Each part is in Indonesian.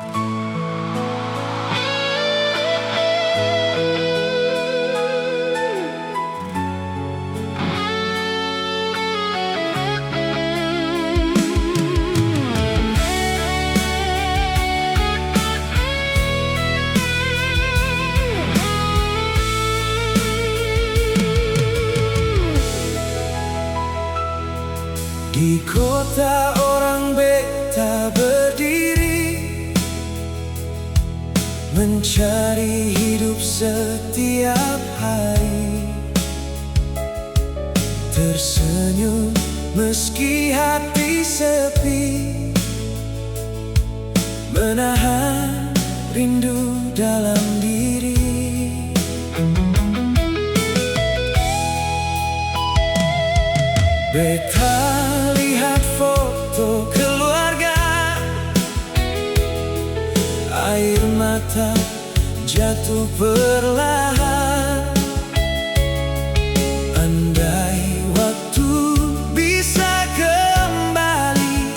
Di kota orang beta berdiri, mencari hidup setiap hari, tersenyum meski hati sepi, menahan rindu dalam diri. Beta lihat foto keluarga, air mata jatuh perlahan. Andai waktu bisa kembali,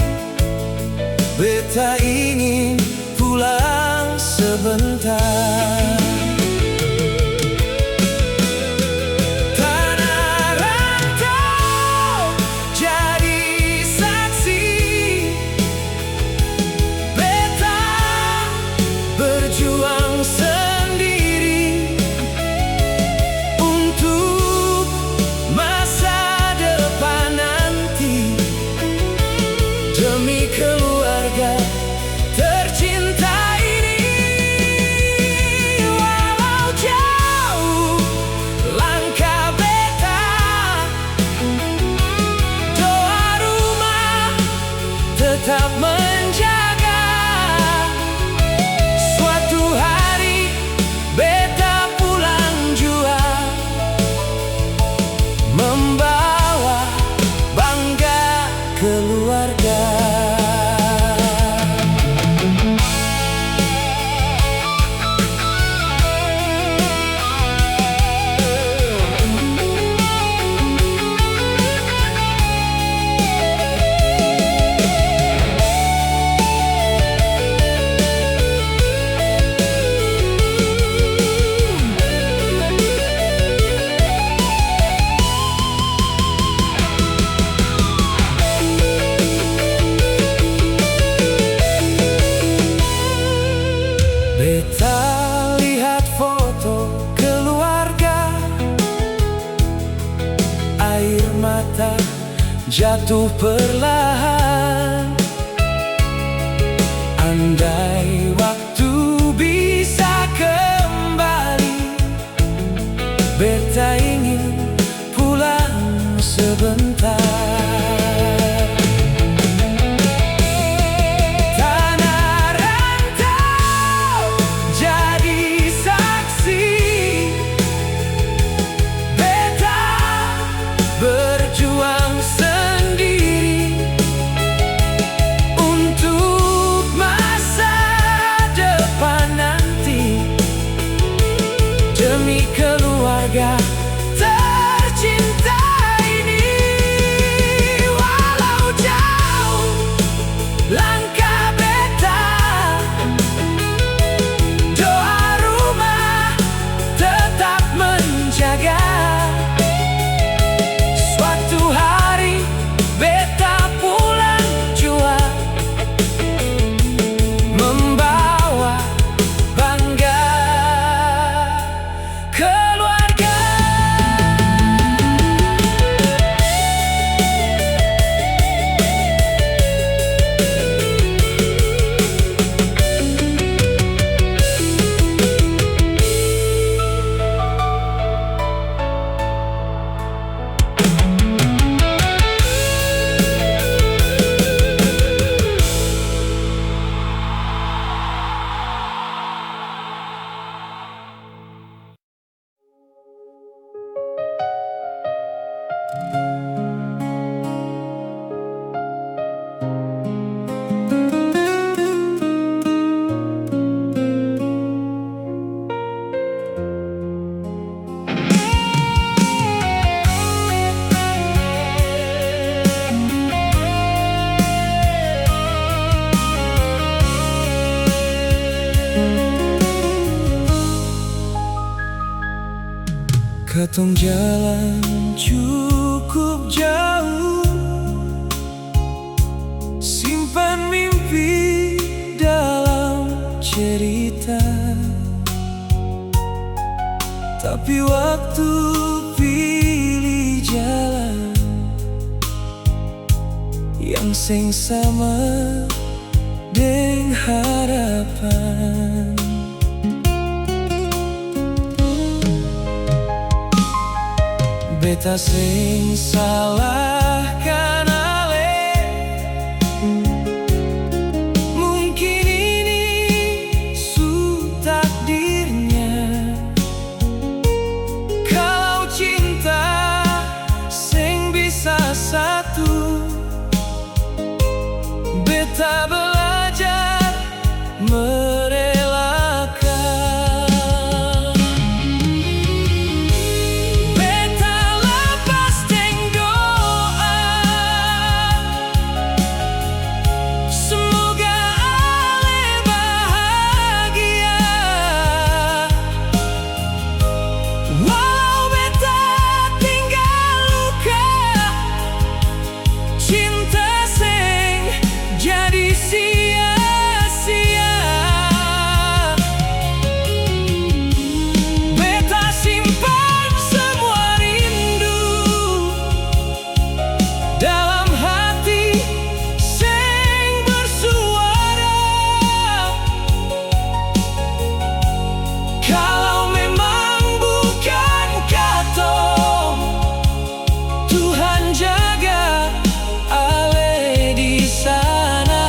beta ingin pulang sebentar. Berjuang sendiri untuk masa depan nanti, demi keluarga tercinta ini. Walau jauh langkah beta, doa rumah tetap menjaga. Membawa bangga keluarga. Beta lihat foto keluarga, air mata jatuh perlahan. Andai waktu bisa kembali, beta ingin pulang sebentar. Berjuang sendiri Katong jalan cukup jauh, simpan mimpi dalam cerita. Tapi waktu pilih jalan yang sing sama deng harapan. Beta sing salahkan ale, mungkin ini su takdirnya. Kalau cinta sing bisa satu, beta belajar merelakan. Beta lepas deng doa, semoga ale bahagia. Walau beta tinggal luka, cinta sing jadi sia-sia. Beta simpan semua rindu dalam hati sing bersuara. Kalau memang bukan katong, Tuhan jaga ale di sana.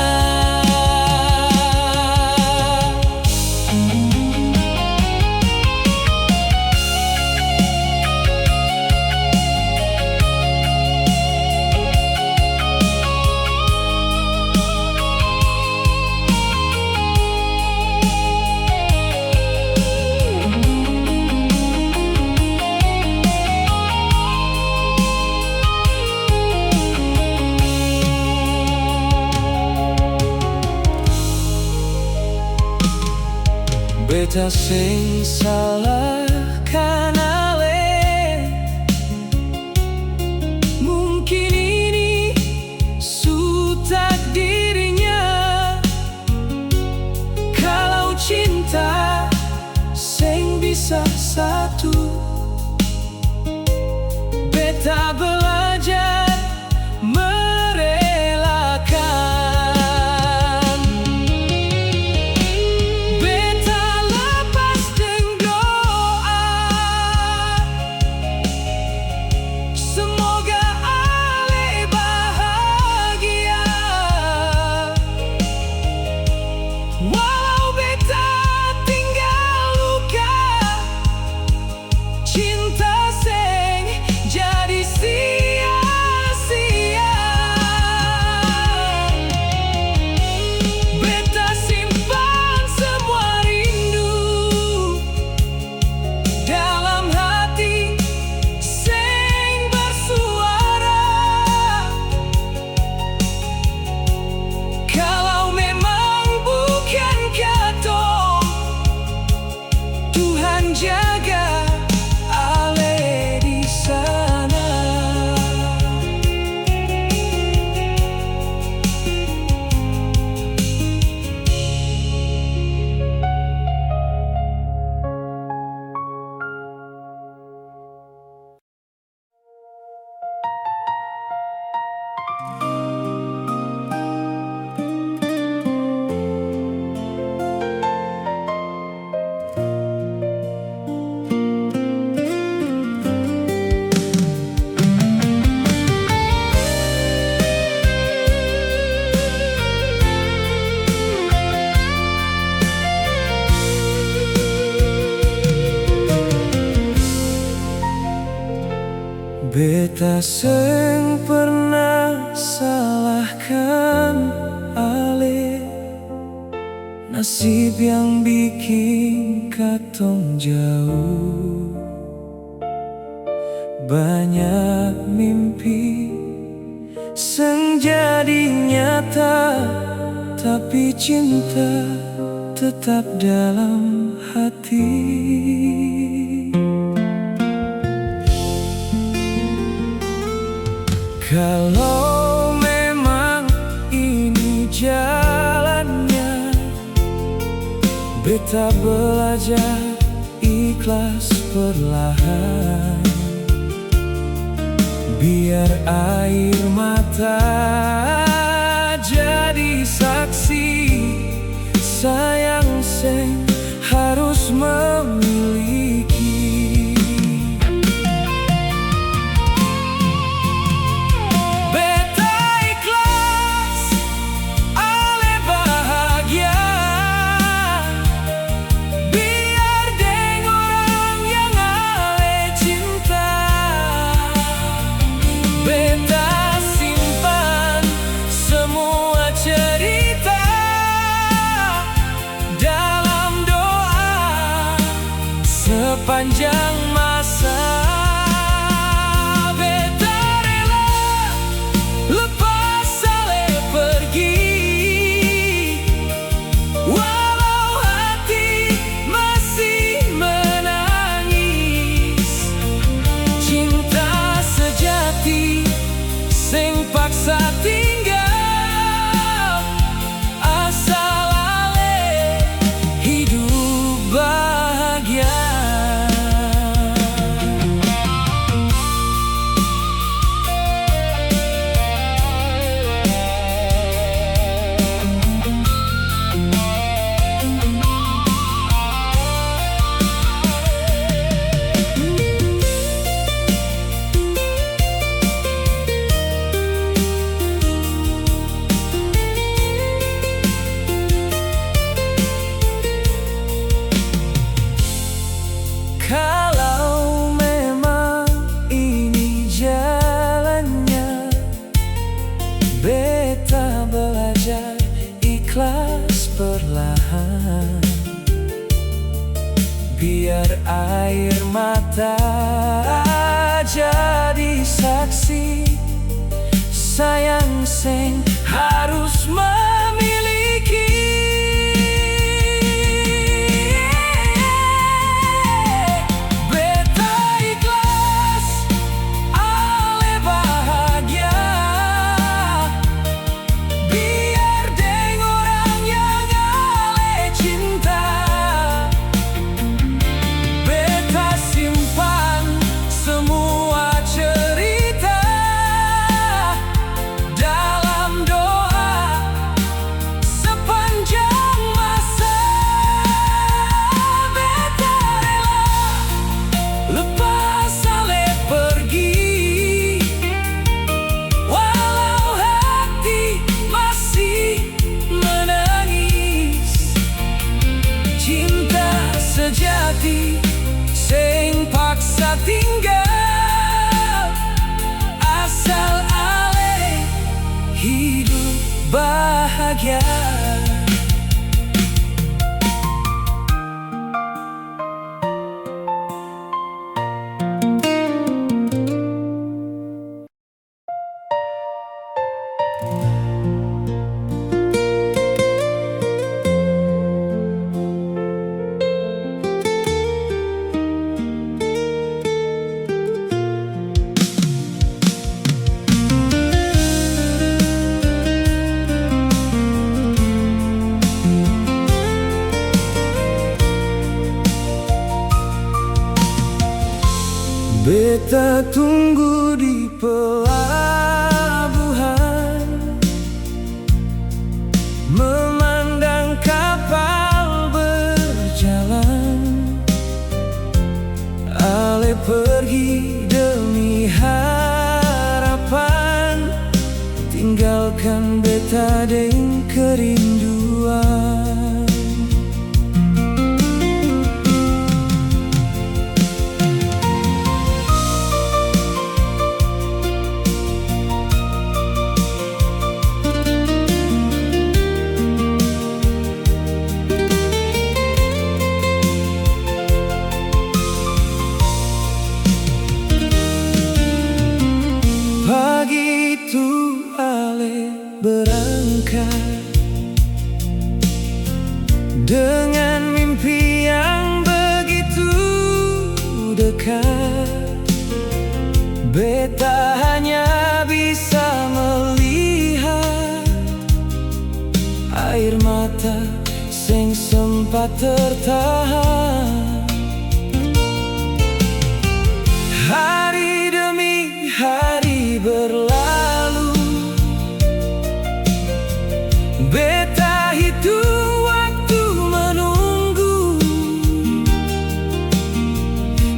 Beta sing salahkan ale, mungkin ini su takdirnya. Kalau cinta sing bisa satu, beta belajar merelakan. Beta lepas deng doa, semoga ale bahagia. Walau beta tinggal luka, cinta sing jadi sia-sia. Beta simpan semua rindu dalam hati sing bersuara. Kalau memang bukan katong, Tuhan jaga ale di sana. Beta seng pernah salahkan ale, nasib yang bikin katong jauh. Banyak mimpi seng jadi nyata, tapi cinta tetap dalam hati. Kalau memang ini jalannya, beta belajar ikhlas perlahan. Biar air mata jadi saksi, sayang seng harus memiliki. Beta ikhlas, ale bahagia. Biar deng orang yang ale cinta. Beta simpan semua cerita dalam doa sepanjang masa. Beta rela lepas ale pergi, walau hati masih menangis. Cinta sejati sing paksa tinggal, asal ale hidup bahagia. Kalau memang ini jalannya, beta belajar ikhlas perlahan. Biar air mata jadi saksi, sayang seng harus memiliki. Beta ikhlas, ale bahagia. Biar deng orang yang ale cinta. Beta simpan semua cerita dalam doa sepanjang masa. Beta rela lepas ale pergi, walau hati masih menangis. Cinta sejati sing paksa tinggal, asal ale hidup bahagia. Beta tunggu di pelabuhan, memandang kapal berjalan. Ale pergi demi harapan, tinggalkan beta deng kerinduan. Pagi itu ale berangkat dengan mimpi yang begitu dekat. Beta hanya bisa mata sing sempat tertahan. Hari demi hari berlalu, beta hitung waktu menunggu.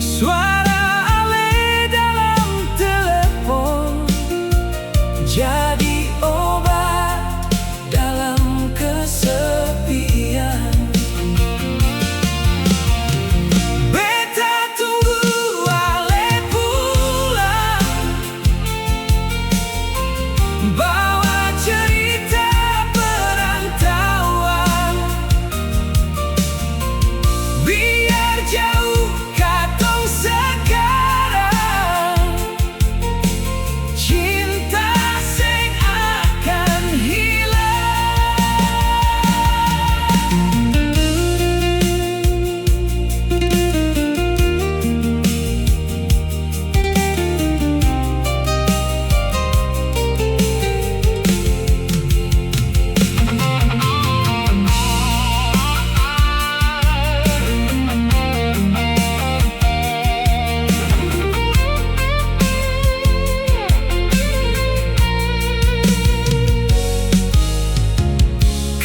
Suara ale dalam telepon jadi obat dalam kesepian. Beta tunggu ale pulang, bawa cerita perantauan. Biar jauh katong sekarang, cinta sing akan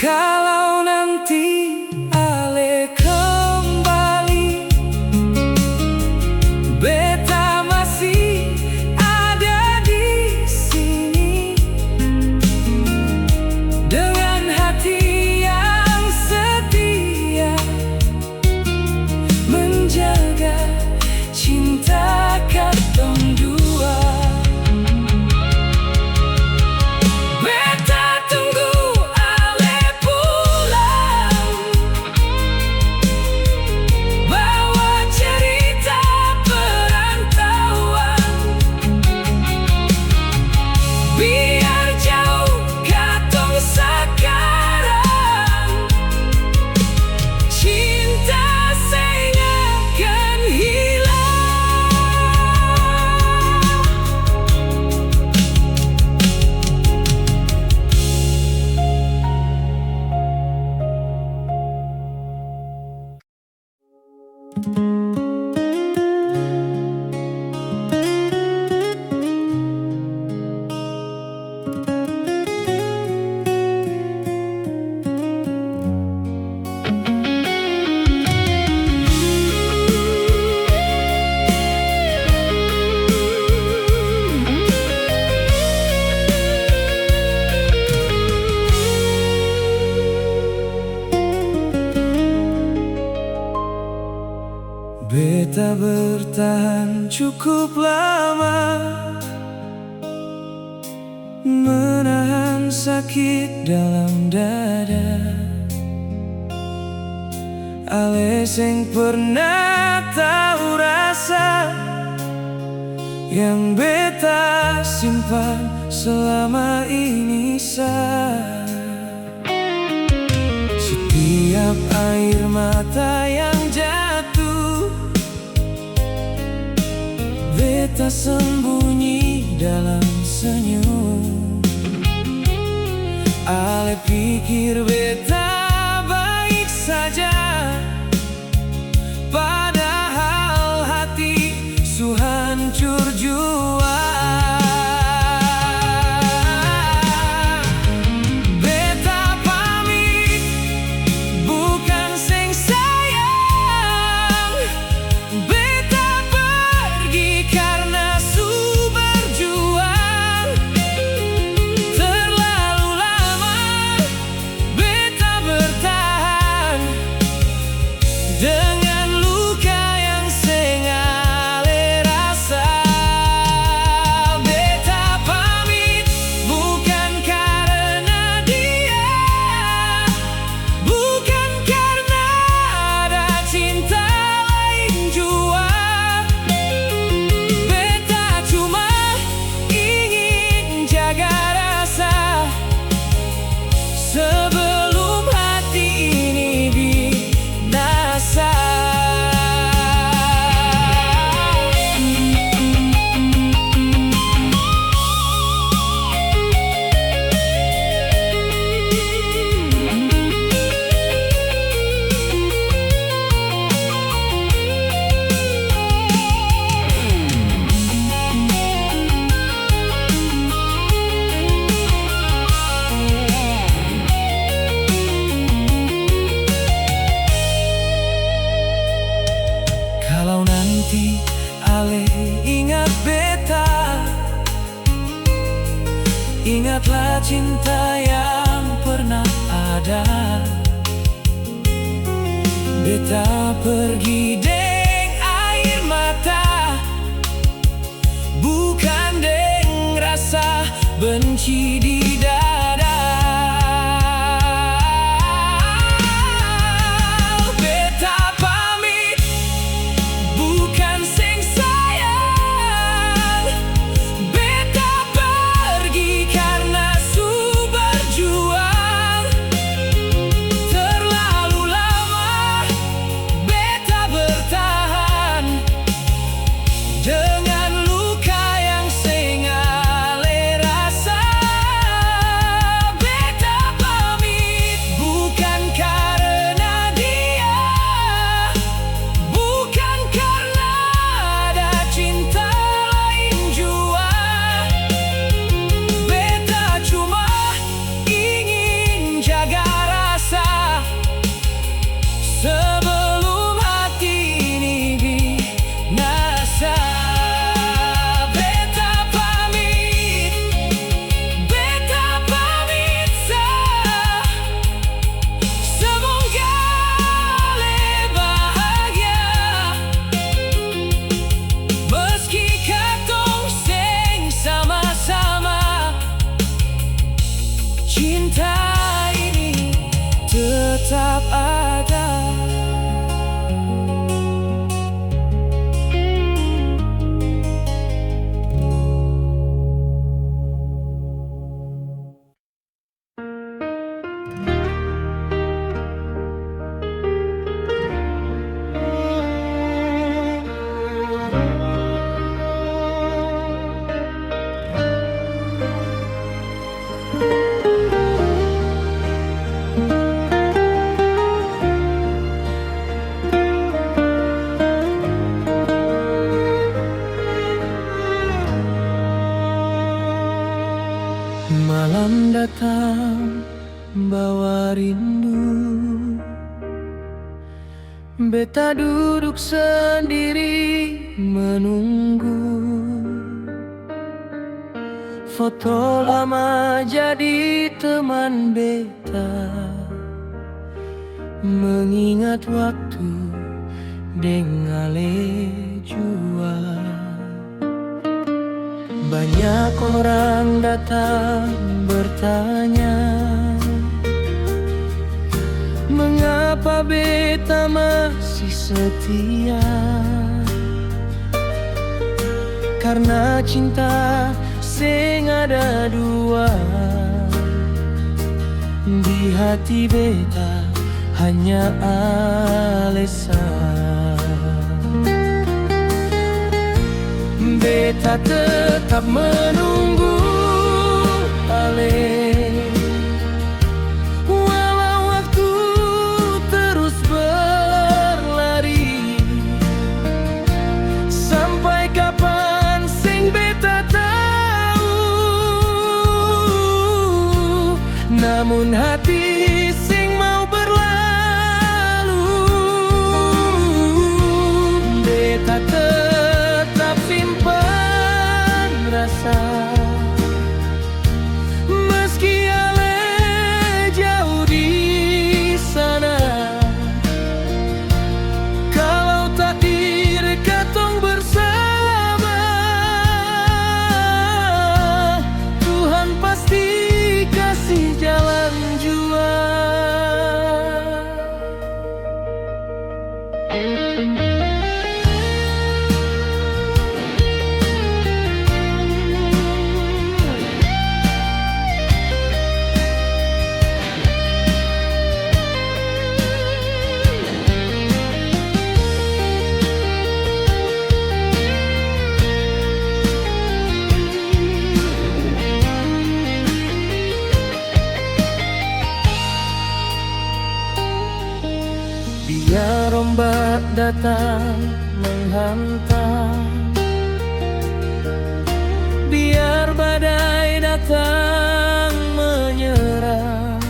kalau nanti ale kembali, beta masih ada di sini dengan hati yang setia, menjaga cinta katong dua. Beta tunggu ale pulang, bawa cerita perantauan. Biar jauh katong sekarang, cinta sing akan hilang. Beta bertahan cukup lama, menahan sakit dalam dada. Ale sing pernah tahu rasa yang beta simpan selama ini, setiap air mata yang jatuh, beta sembunyi dalam senyum. Ale pikir beta baik saja, padahal hati su hancur jua. Beta pamit bukan sing sayang, beta pergi karena su berjuang. Terlalu lama beta bertahan dengan luka yang sing ale rasa. Beta pamit bukan karena dia, bukan karena ada cinta lain jua. Beta cuma ingin jaga rasa sebelum hati ini binasa. cinta yang pernah ada. Beta pergi deng air mata, bukan deng rasa benci di dada. Beta pamit, bukan sing sayang. Beta pergi karena su berjuang. Terlalu lama beta bertahan dengan luka yang sengale rasa. Beta pamit bukan karena dia, bukan karena ada cinta lain jua. Beta cuma ingin jaga rasa sebelum hati ini binasa. Beta pamit, beta pamit sah. Semoga le bahagia, meski katong seng sama-sama. Cinta ini tetap ada. Malam datang bawa rindu, beta duduk sendiri menunggu. Foto lama jadi teman beta, mengingat waktu dengale jua. Banyak orang datang bertanya, mengapa beta masih setia? Karena cinta sing ada dua, di hati beta hanya Alesa. Beta tetap menunggu Ale, walau waktu terus berlari. Sampai kapan sing beta tahu, namun hati sing mau berlalu. Beta tetap simpan rasa, meski Ale jauh di sana. Kalau takdir katong bersama, Tuhan pasti kasih jalan jua. Biar ombak datang menghantam, biar badai datang menyerang,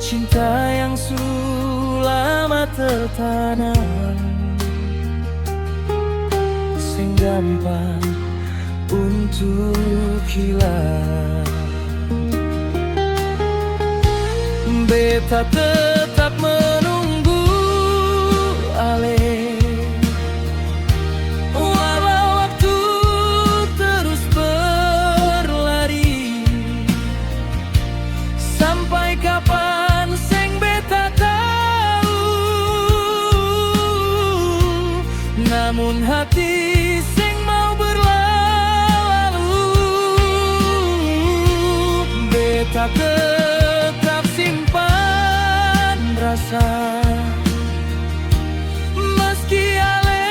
cinta yang sulama tertanam, sing gampang untuk untuk hilang. Beta tetap menunggu Ale, walau waktu terus berlari. Sampai kapan seng beta tahu, namun hati seng mau berlalu. Beta tetap simpan rasa, meski Ale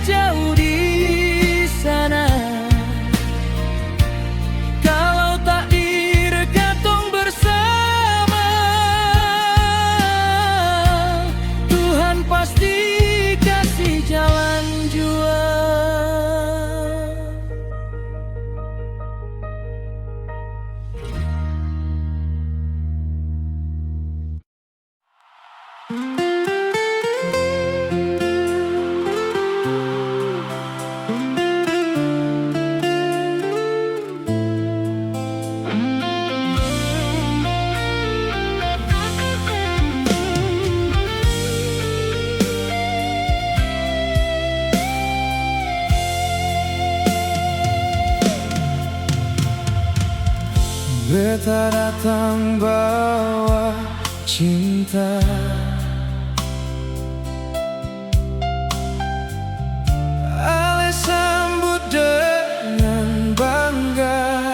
jauh di sana. Kalau takdir katong bersama, Tuhan pasti kasih jalan jua. Beta datang bawa cinta, Ale sambut dengan bangga.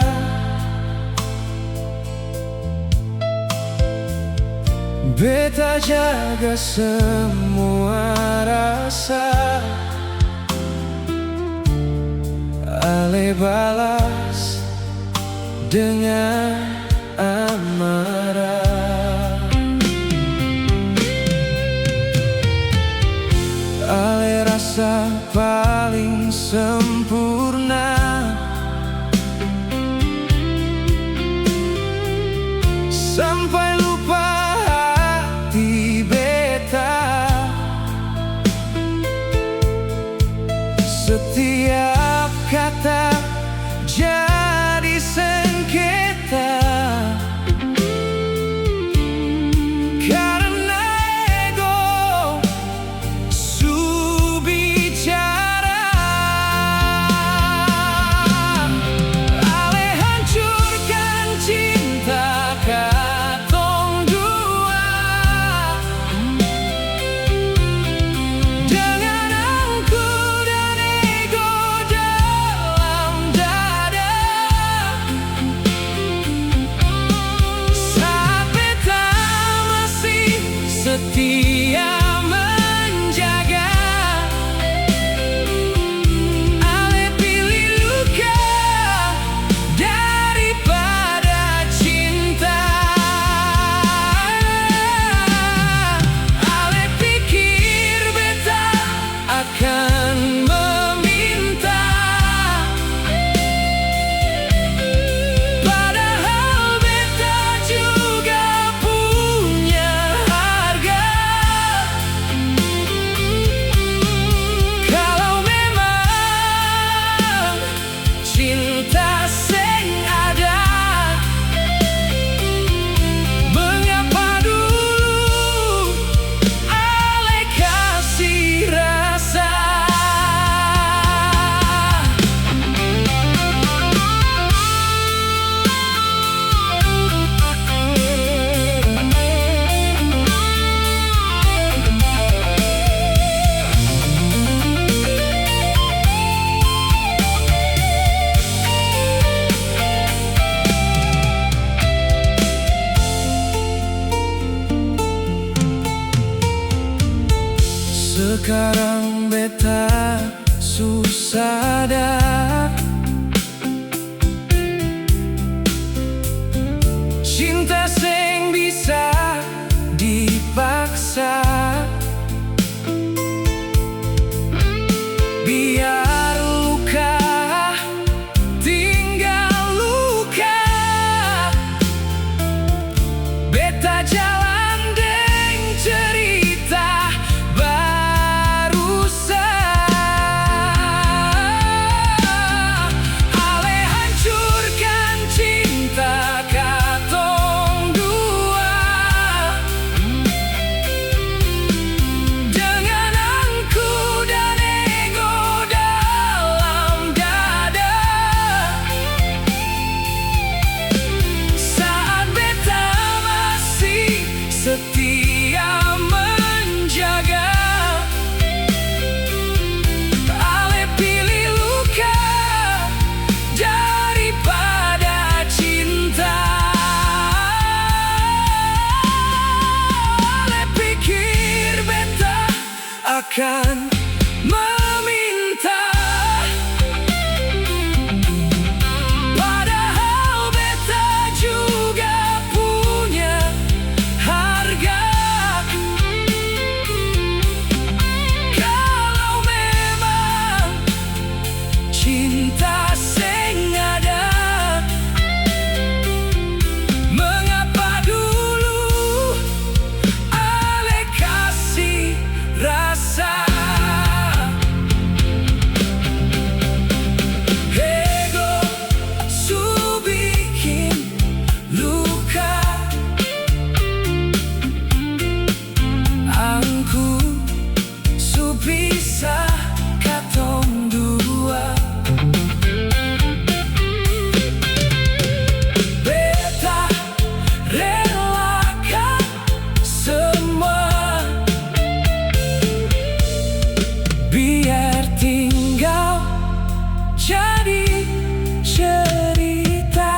Beta jaga semua rasa, Ale balas dengan amarah. Ale rasa paling sempurna, sampai lupa hati beta. Setiap kata jadi sengketa, karena ego su bicara. Ale hancurkan cinta katong dua, dengan angkuh dan ego dalam dada. Saat beta masih setia menjaga, Ale pilih luka daripada cinta. Ale pikir beta akan meminta, padahal beta juga punya harga. Kalau memang cinta seng ada, mengapa dulu Ale kasih rasa? Sekarang beta susah dah, cinta seng bisa dipaksa. Biar luka tinggal luka, beta jalan deng cerita barusan. akan meminta, padahal beta juga punya harga. Kalau memang cinta seng ada, mengapa dulu ale kasih rasa? Ego su bikin luka, angku su pisah katong dua. Beta relakan semua, biar tinggal jadi cerita.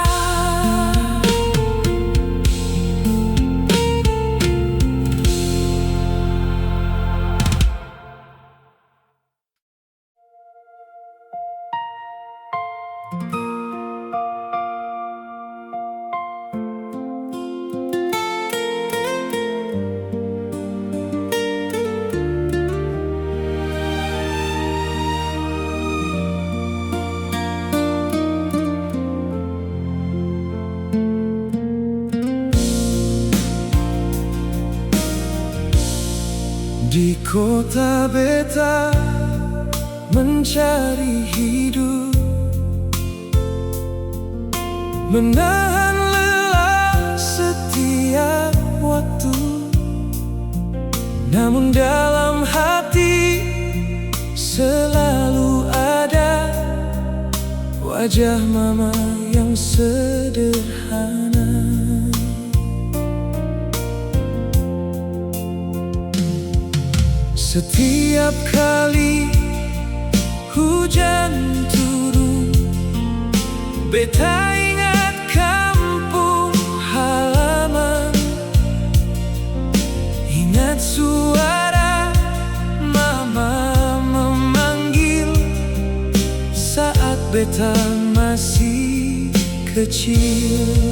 Di kota beta mencari hidup, menahan lelah setiap waktu. Namun dalam hati selalu ada wajah mama yang sederhana. Setiap kali hujan turun, beta ingat kampung halaman, ingat suara mama memanggil saat beta masih kecil.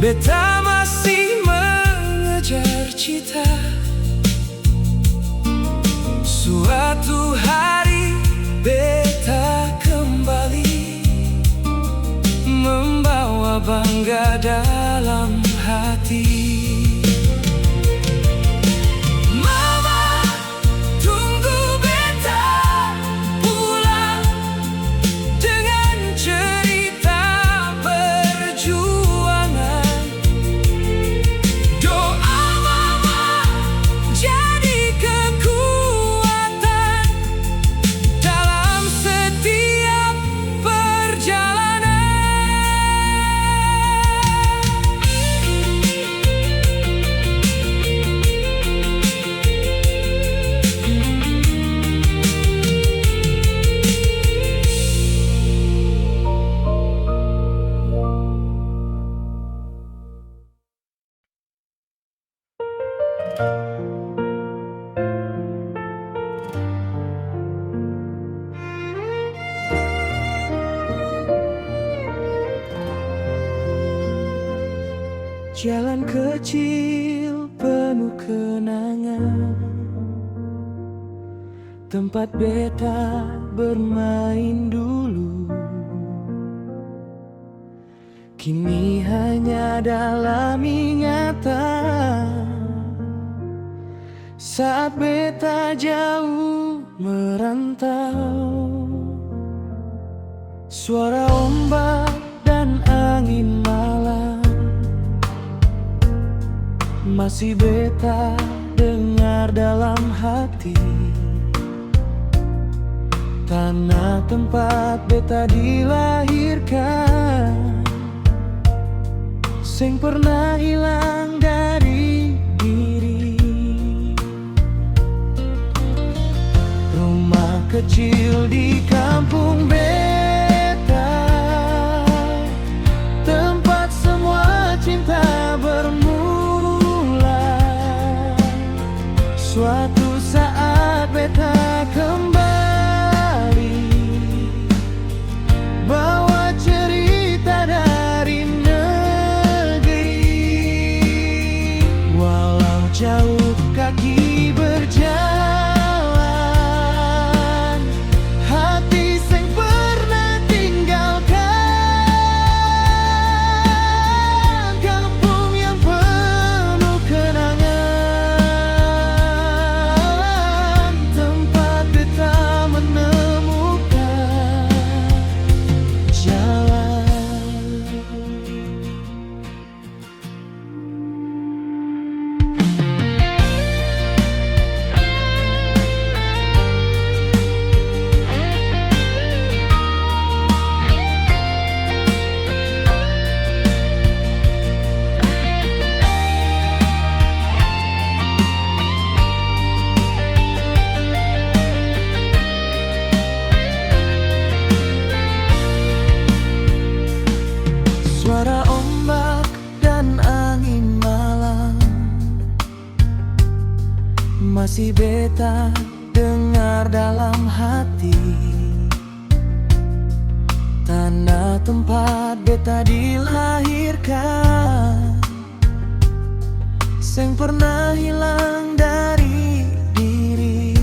Beta masih mengejar cita. Suatu hari beta kembali membawa bangga dalam hati. Jalan kecil penuh kenangan, tempat beta bermain dulu. Kini hanya dalam ingatan, saat beta jauh merantau. Suara ombak dan angin malam masih beta dengar dalam hati. Tanah tempat beta dilahirkan, sing pernah hilang dari diri. Rumah kecil di kampung beta, tempat semua cinta bermula. Suatu saat beta kembali, bawa cerita dari jauh kaki berjalan, hati sing pernah tinggalkan. Kampung yang penuh kenangan, tempat beta menemukan jalan. Suara ombak dan angin malam masih beta dengar dalam hati. Tanah tempat beta dilahirkan, sing pernah hilang dari diri.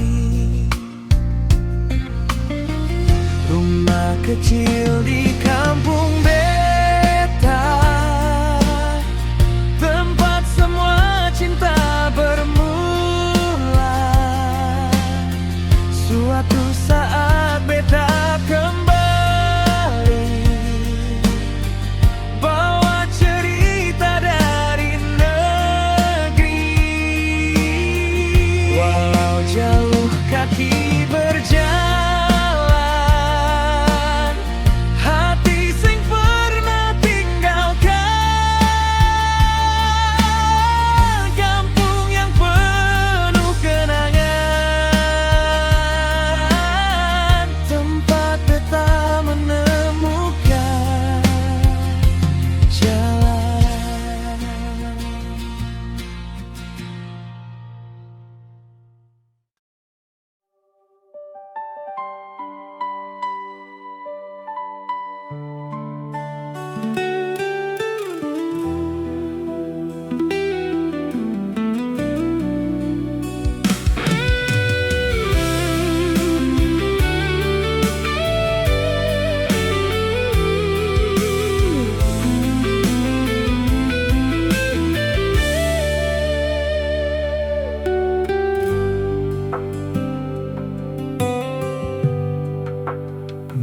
Rumah kecil di kampung beta, tempat semua cinta bermula. Suatu saat beta kembali, bawa cerita dari negeri. Walau jauh kaki berjalan, hati sing pernah tinggalkan. Kampung yang penuh kenangan, tempat beta menemukan jalan.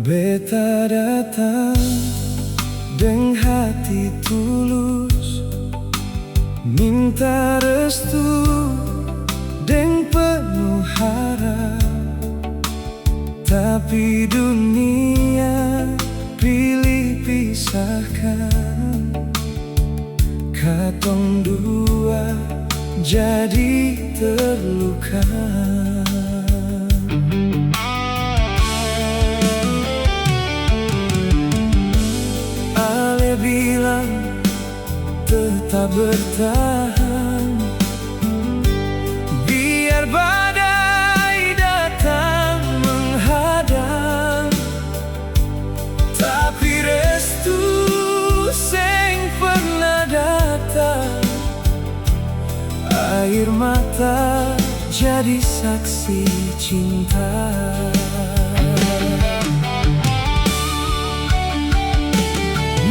Beta datang dengan hati tulus, minta restu dengan penuh harap. Tapi dunia pilih pisahkan, katong dua jadi terluka. Bilang tetap bertahan, biar badai datang menghadang. Tapi restu sing pernah datang, mata jadi saksi cinta.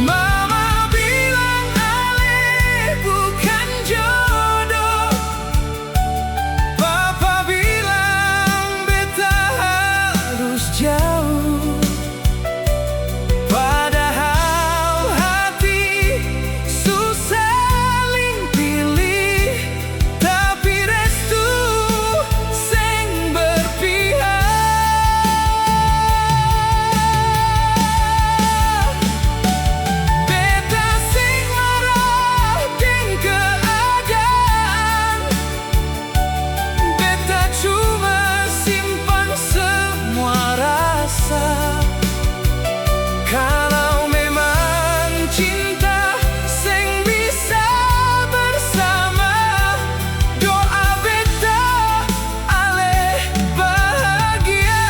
Mama bilang Ale bukan jodoh, Papa bilang beta harus jauh. Padahal hati susah ling pilih, tapi restu sing berpihak. Beta sing marah deng keadaan, beta cuma simpan semua rasa. Kalau memang cinta sing bisa bersama, doa beta Ale bahagia.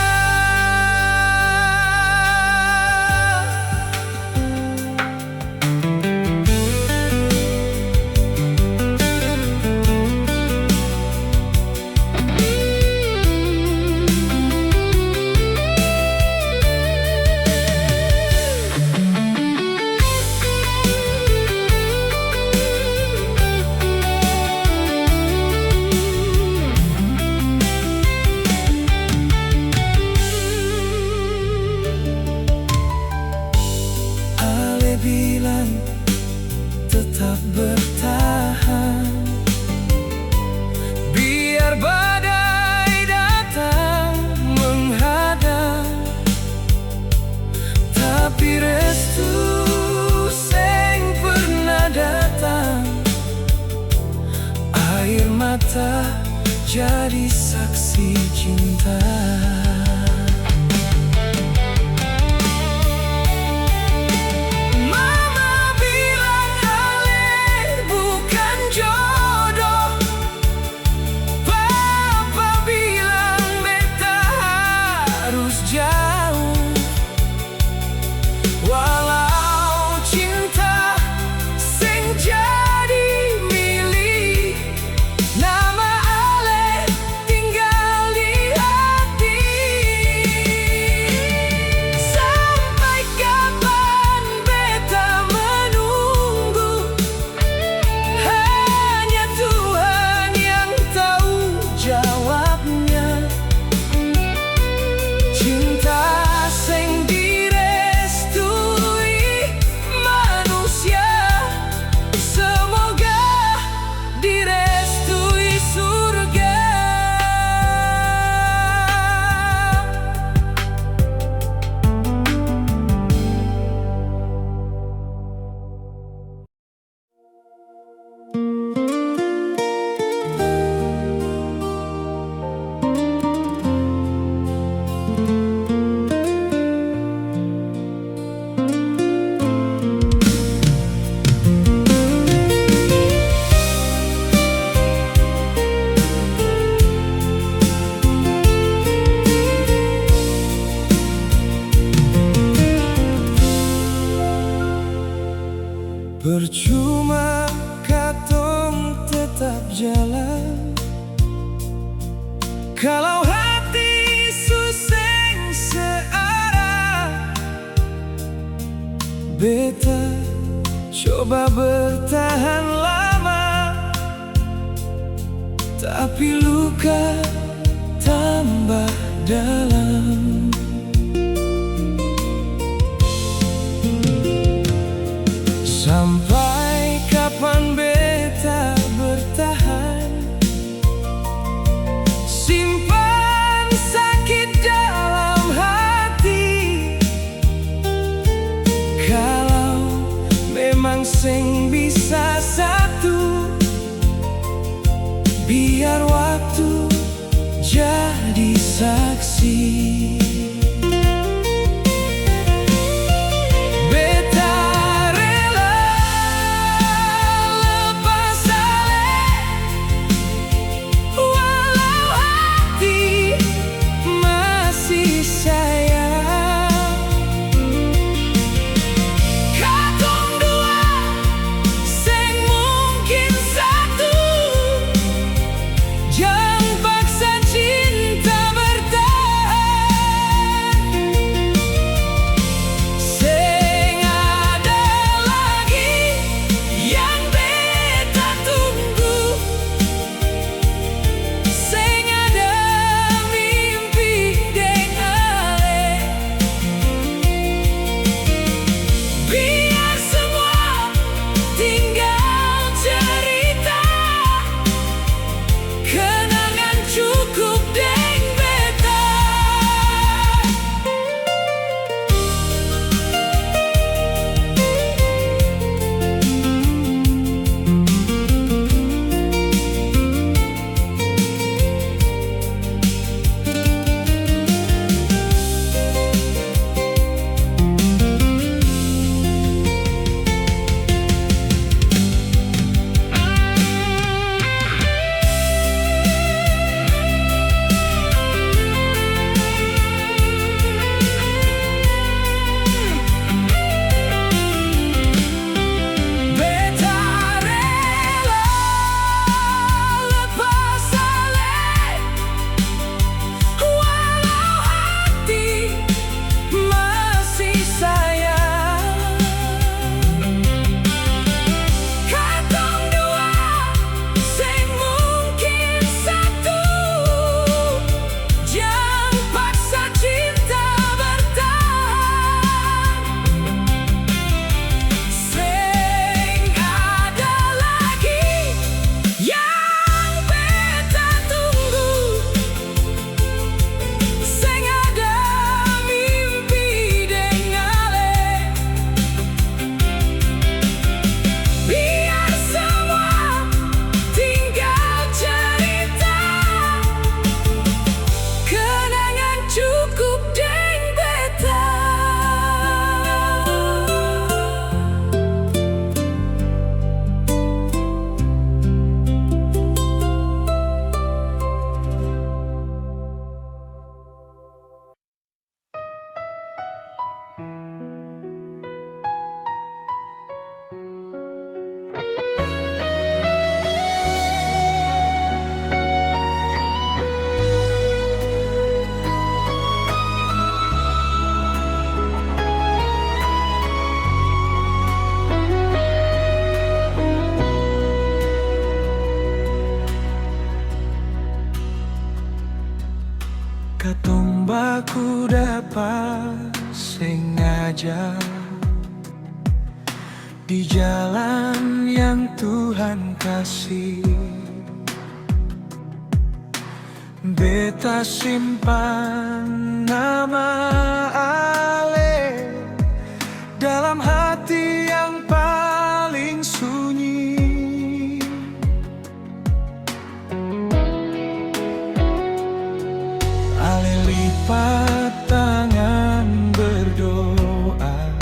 Ale bilang tetap bertahan, biar badai datang menghadang, tapi restu sing pernah datang. Air mata jadi saksi cinta. Mama bilang Ale bukan jodoh, Papa bilang beta harus jauh. Walau cinta sing jadi milik, nama Ale tinggal di hati. Sampai kapan beta menunggu, hanya Tuhan yang tahu jawabnya. Cinta sing direstui manusia, semoga direstui surga. Percuma katong tetap jalan, kalau hati suseng searah. Beta coba bertahan lama, tapi luka tambah dalam. Sampai kapan beta bertahan, simpan sakit dalam hati. Kalau memang sing bisa satu, biar waktu jadi saksi. saja di jalan yang Tuhan kasih. Beta simpan nama Ale dalam hati yang paling sunyi. Ale lipat tangan berdoa,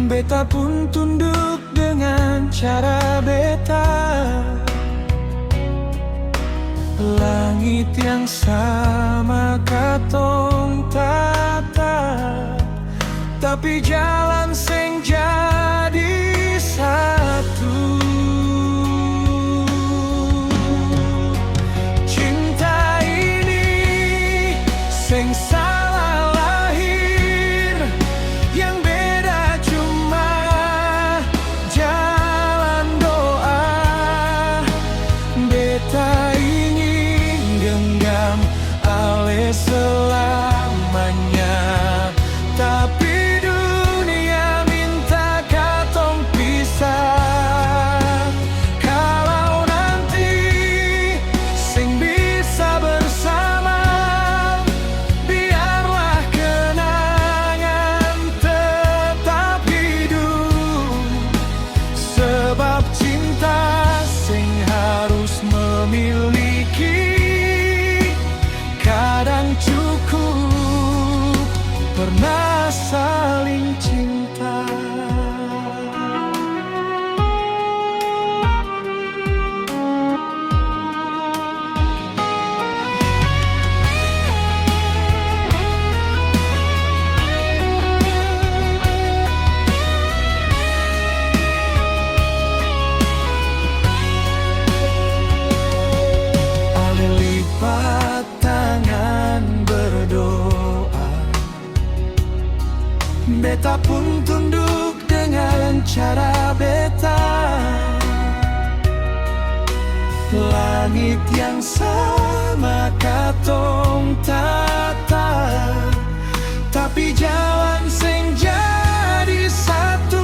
beta pun tunduk dengan cara beta. Langit yang sama katong tata, tapi jalan seng jadi satu. Cinta ini seng salah lahir, yang beda cuma jalan doa. Beta genggam Ale selamanya, tapi dunia minta katong pisah. Kalau nanti sing bisa bersama, biarlah kenangan tetap hidup. Sebab cinta sing harus memiliki, kadang cukup pernah saling cinta. Ale lipat tangan berdoa, beta pun tunduk dengan cara beta. Langit yang sama katong tata, tapi jalan seng jadi satu.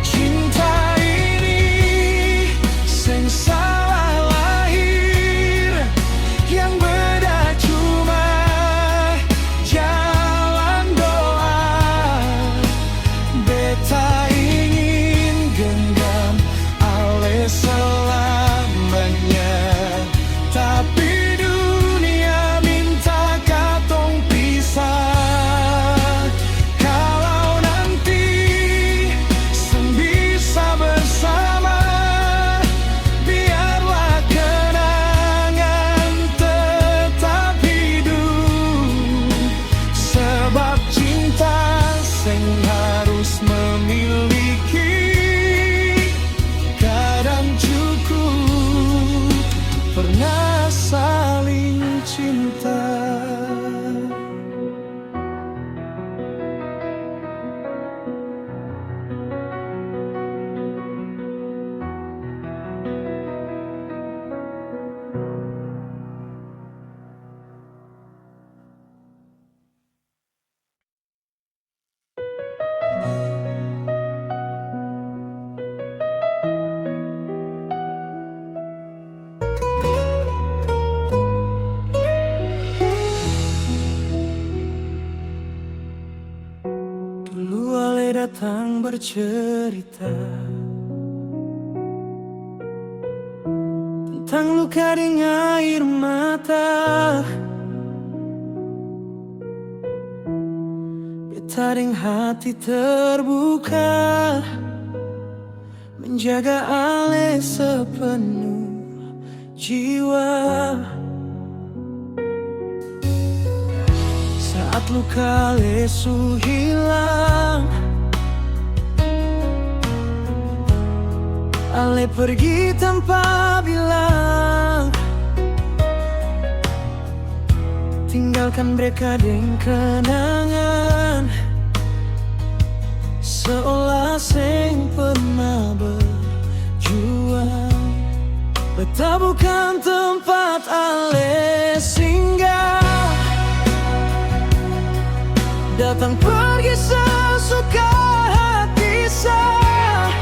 Cinta ini seng salah lahir, yang beda cuma jalan doa. Beta ingin genggam Ale selamanya, tapi dunia minta katong pisah. Kalau nanti seng bisa bersama, biarlah kenangan tetap hidup. Sebab cinta seng harus memiliki, kadang cukup pernah saling cinta. Dulu Ale datang bercerita tentang luka di air mata. Beta deng hati terbuka, menjaga Ale sepenuh jiwa. Saat luka lesu hilang, Ale pergi tanpa bilang, tinggalkan mereka dengan kenangan, seolah seng pernah berjuang. Beta bukan tempat Ale singgah. Datang pergi sesuka hati sah.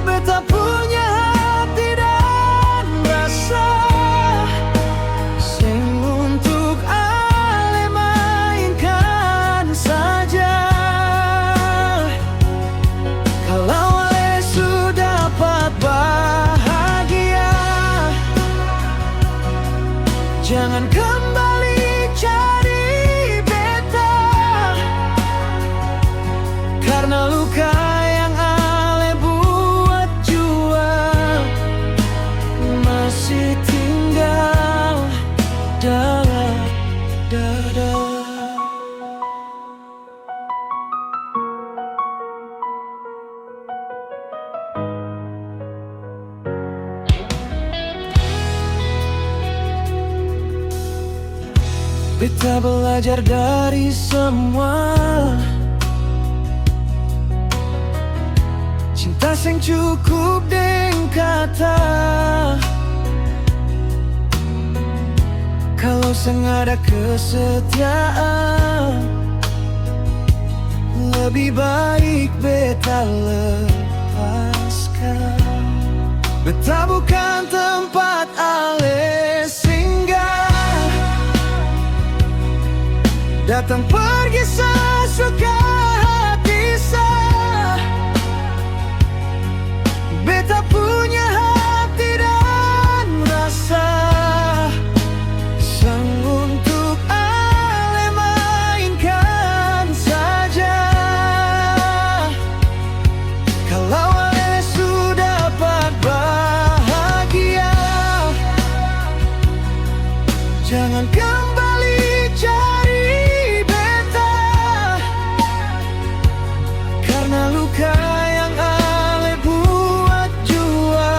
Beta punya hati dan rasa, sing untuk ale mainkan saja. Kalau ale sudah dapat bahagia, jangan kembali cari beta, karena luka yang ale buat jua masih tinggal dalam dada. Beta belajar dari semua, cinta sing cukup deng kata. Kalau seng ada kesetiaan, lebih baik beta lepaskan. Beta bukan tempat ale singgah, datang pergi sesuka hati sah. Beta punya hati dan rasa, sang untuk ale mainkan saja. Kalau ale sudah dapat bahagia, jangan kembali cari beta, karena luka yang ale buat jua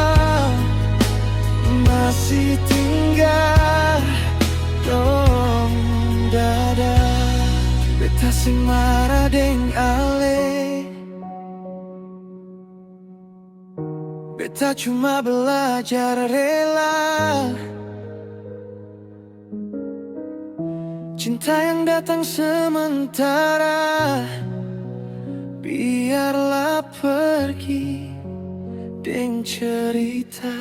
masih tinggal dong dada. Beta sing marah deng ale, beta cuma belajar rela. Cinta yang datang sementara, biarlah pergi deng cerita.